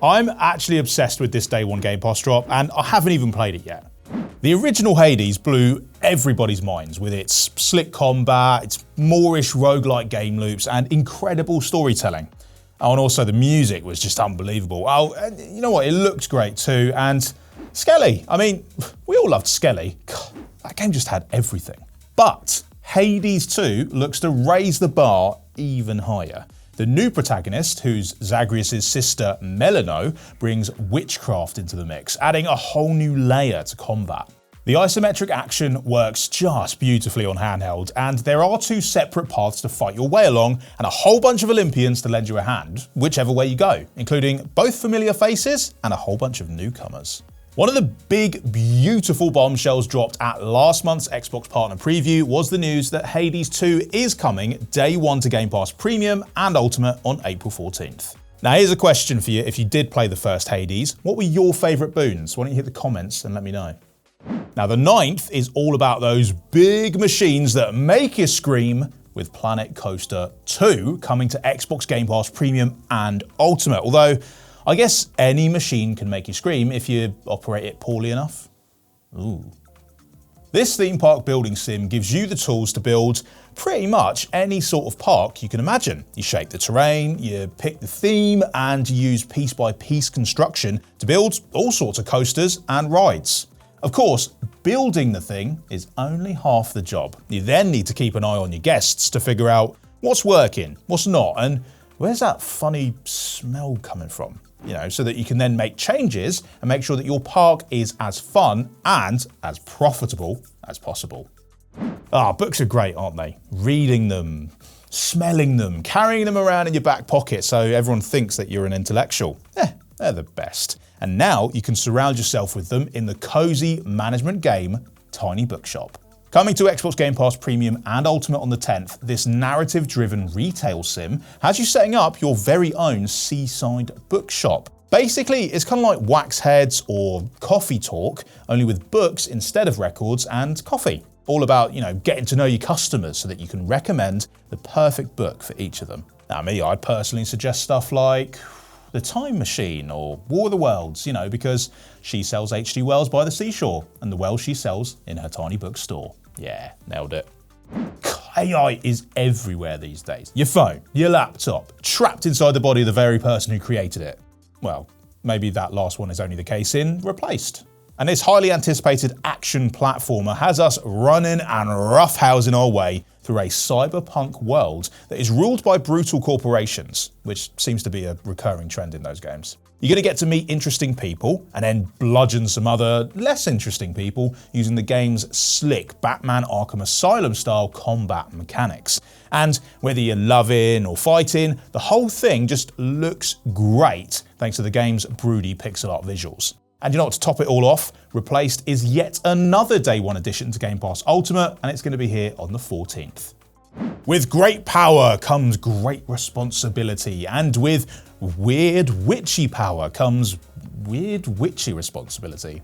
I'm actually obsessed with this day one Game Pass drop, and I haven't even played it yet. The original Hades blew everybody's minds with its slick combat, its Moorish roguelike game loops, and incredible storytelling. Oh, and also the music was just unbelievable. Oh, and you know what? It looked great too. And Skelly, I mean, we all loved Skelly. God, that game just had everything. But Hades 2 looks to raise the bar even higher. The new protagonist, who's Zagreus' sister Melano, brings witchcraft into the mix, adding a whole new layer to combat. The isometric action works just beautifully on handheld, and there are 2 separate paths to fight your way along, and a whole bunch of Olympians to lend you a hand, whichever way you go, including both familiar faces and a whole bunch of newcomers. One of the big, beautiful bombshells dropped at last month's Xbox Partner Preview was the news that Hades 2 is coming day one to Game Pass Premium and Ultimate on April 14th. Now here's a question for you if you did play the first Hades. What were your favourite boons? Why don't you hit the comments and let me know. Now the 9th is all about those big machines that make you scream, with Planet Coaster 2 coming to Xbox Game Pass Premium and Ultimate, although I guess any machine can make you scream if you operate it poorly enough. Ooh. This theme park building sim gives you the tools to build pretty much any sort of park you can imagine. You shape the terrain, you pick the theme, and you use piece-by-piece construction to build all sorts of coasters and rides. Of course, building the thing is only half the job. You then need to keep an eye on your guests to figure out what's working, what's not, and where's that funny smell coming from? So that you can then make changes and make sure that your park is as fun and as profitable as possible. Books are great, aren't they? Reading them, smelling them, carrying them around in your back pocket so everyone thinks that you're an intellectual. They're the best. And now you can surround yourself with them in the cozy management game, Tiny Bookshop. Coming to Xbox Game Pass Premium and Ultimate on the 10th, this narrative-driven retail sim has you setting up your very own seaside bookshop. Basically, it's kind of like Wax Heads or Coffee Talk, only with books instead of records and coffee. All about, getting to know your customers so that you can recommend the perfect book for each of them. Now me, I'd personally suggest stuff like The Time Machine or War of the Worlds, because she sells H.G. Wells by the seashore and the Wells she sells in her tiny bookstore. Yeah, nailed it. AI is everywhere these days. Your phone, your laptop, trapped inside the body of the very person who created it. Well, maybe that last one is only the case in Replaced. And this highly anticipated action platformer has us running and roughhousing our way through a cyberpunk world that is ruled by brutal corporations, which seems to be a recurring trend in those games. You're going to get to meet interesting people and then bludgeon some other less interesting people using the game's slick Batman Arkham Asylum style combat mechanics. And whether you're loving or fighting, the whole thing just looks great thanks to the game's broody pixel art visuals. And to top it all off, Replaced is yet another day one addition to Game Pass Ultimate, and it's going to be here on the 14th. With great power comes great responsibility, and with weird witchy power comes weird witchy responsibility.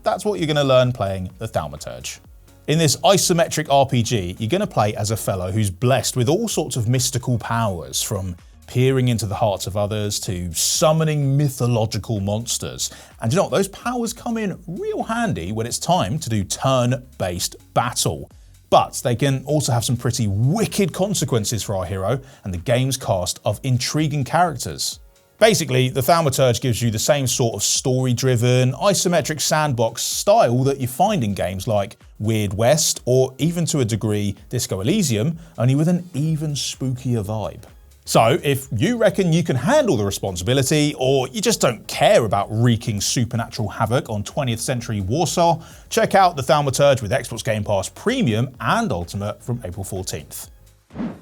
That's what you're going to learn playing the Thaumaturge. In this isometric RPG, you're going to play as a fellow who's blessed with all sorts of mystical powers, from peering into the hearts of others to summoning mythological monsters. And those powers come in real handy when it's time to do turn-based battle. But they can also have some pretty wicked consequences for our hero and the game's cast of intriguing characters. Basically, the Thaumaturge gives you the same sort of story-driven, isometric sandbox style that you find in games like Weird West or even to a degree Disco Elysium, only with an even spookier vibe. So if you reckon you can handle the responsibility, or you just don't care about wreaking supernatural havoc on 20th century Warsaw, check out the Thaumaturge with Xbox Game Pass Premium and Ultimate from April 14th.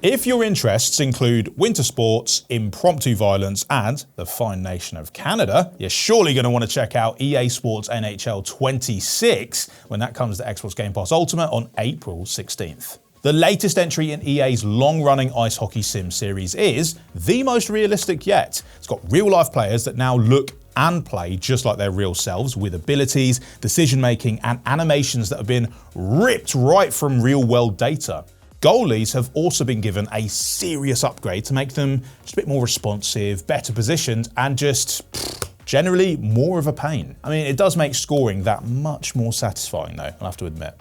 If your interests include winter sports, impromptu violence, and the fine nation of Canada, you're surely going to want to check out EA Sports NHL 26 when that comes to Xbox Game Pass Ultimate on April 16th. The latest entry in EA's long-running ice hockey sim series is the most realistic yet. It's got real-life players that now look and play just like their real selves, with abilities, decision-making, and animations that have been ripped right from real-world data. Goalies have also been given a serious upgrade to make them just a bit more responsive, better positioned, and just Generally, more of a pain. I mean, it does make scoring that much more satisfying though, I'll have to admit.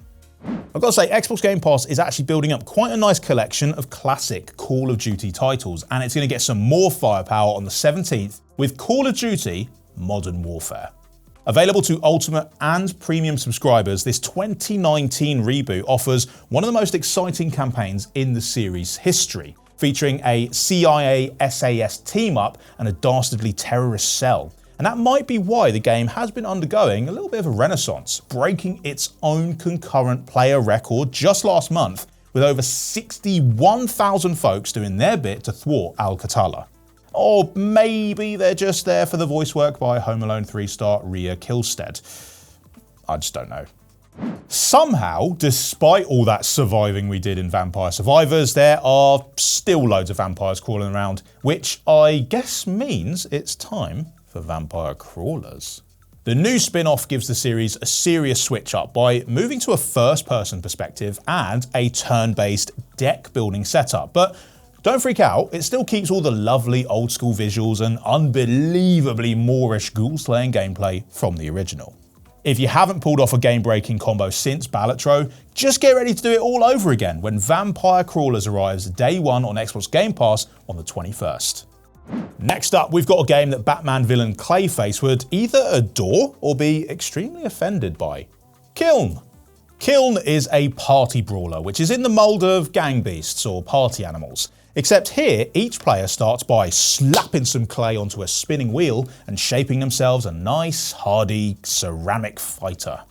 I've got to say, Xbox Game Pass is actually building up quite a nice collection of classic Call of Duty titles, and it's going to get some more firepower on the 17th with Call of Duty Modern Warfare. Available to Ultimate and Premium subscribers, this 2019 reboot offers one of the most exciting campaigns in the series' history, featuring a CIA SAS team-up and a dastardly terrorist cell. And that might be why the game has been undergoing a little bit of a renaissance, breaking its own concurrent player record just last month, with over 61,000 folks doing their bit to thwart Al-Qatala. Or maybe they're just there for the voice work by Home Alone 3 star Rhea Kilstead. I just don't know. Somehow, despite all that surviving we did in Vampire Survivors, there are still loads of vampires crawling around, which I guess means it's time for vampire crawlers. The new spin-off gives the series a serious switch up by moving to a first-person perspective and a turn-based deck-building setup, but don't freak out, it still keeps all the lovely old-school visuals and unbelievably Moorish ghoul-slaying gameplay from the original. If you haven't pulled off a game-breaking combo since Balatro, just get ready to do it all over again when Vampire Crawlers arrives day one on Xbox Game Pass on the 21st. Next up, we've got a game that Batman villain Clayface would either adore or be extremely offended by. Kiln. Kiln is a party brawler, which is in the mould of gang beasts or party animals. Except here, each player starts by slapping some clay onto a spinning wheel and shaping themselves a nice, hardy ceramic fighter.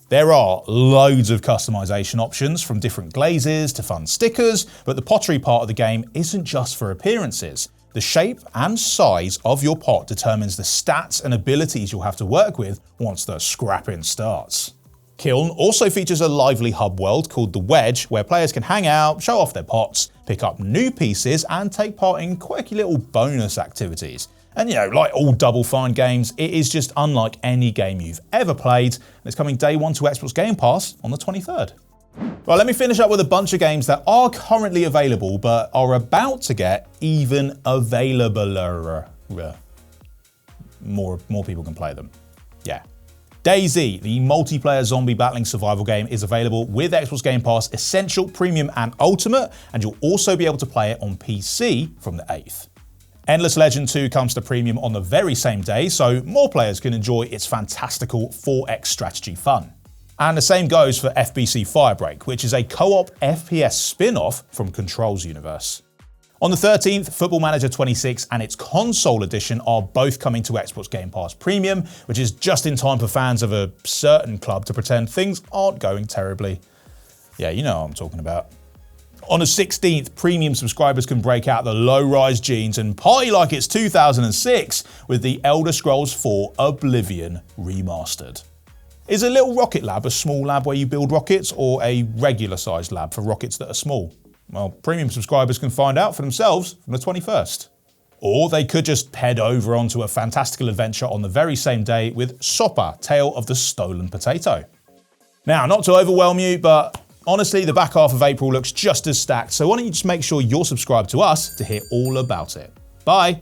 There are loads of customization options, from different glazes to fun stickers, but the pottery part of the game isn't just for appearances. The shape and size of your pot determines the stats and abilities you'll have to work with once the scrapping starts. Kiln also features a lively hub world called The Wedge, where players can hang out, show off their pots, pick up new pieces, and take part in quirky little bonus activities. And like all Double Fine games, it is just unlike any game you've ever played, and it's coming day one to Xbox Game Pass on the 23rd. Well, let me finish up with a bunch of games that are currently available but are about to get even availabler. More people can play them. Yeah. DayZ, the multiplayer zombie battling survival game, is available with Xbox Game Pass Essential, Premium and Ultimate, and you'll also be able to play it on PC from the 8th. Endless Legend 2 comes to Premium on the very same day, so more players can enjoy its fantastical 4X strategy fun. And the same goes for FBC Firebreak, which is a co-op FPS spin-off from Control's universe. On the 13th, Football Manager 26 and its console edition are both coming to Xbox Game Pass Premium, which is just in time for fans of a certain club to pretend things aren't going terribly. Yeah, you know what I'm talking about. On the 16th, Premium subscribers can break out the low-rise jeans and party like it's 2006 with the Elder Scrolls 4 Oblivion Remastered. Is a little rocket lab a small lab where you build rockets, or a regular-sized lab for rockets that are small? Well, Premium subscribers can find out for themselves from the 21st. Or they could just head over onto a fantastical adventure on the very same day with Sopa, Tale of the Stolen Potato. Now, not to overwhelm you, but honestly, the back half of April looks just as stacked, so why don't you just make sure you're subscribed to us to hear all about it. Bye!